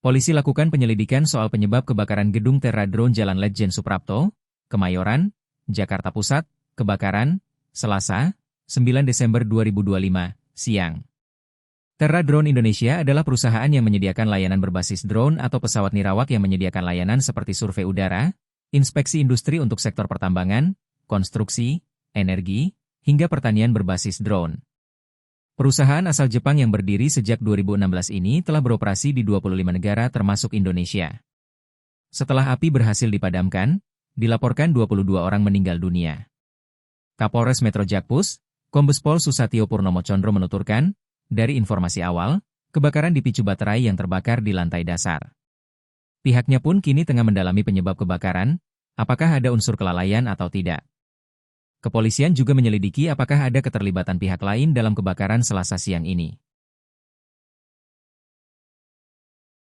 Polisi lakukan penyelidikan soal penyebab kebakaran gedung Terra Drone Jalan Ledjen Suprapto, Kemayoran, Jakarta Pusat, kebakaran, Selasa, 9 Desember 2025, siang. Terra Drone Indonesia adalah perusahaan yang menyediakan layanan berbasis drone atau pesawat nirawak yang menyediakan layanan seperti survei udara, inspeksi industri untuk sektor pertambangan, konstruksi, energi, hingga pertanian berbasis drone. Perusahaan asal Jepang yang berdiri sejak 2016 ini telah beroperasi di 25 negara termasuk Indonesia. Setelah api berhasil dipadamkan, dilaporkan 22 orang meninggal dunia. Kapolres Metro Jakpus, Kombes Pol Susatyo Purnomo Condro menuturkan, dari informasi awal, kebakaran dipicu baterai yang terbakar di lantai dasar. Pihaknya pun kini tengah mendalami penyebab kebakaran, apakah ada unsur kelalaian atau tidak. Kepolisian juga menyelidiki apakah ada keterlibatan pihak lain dalam kebakaran Selasa siang ini.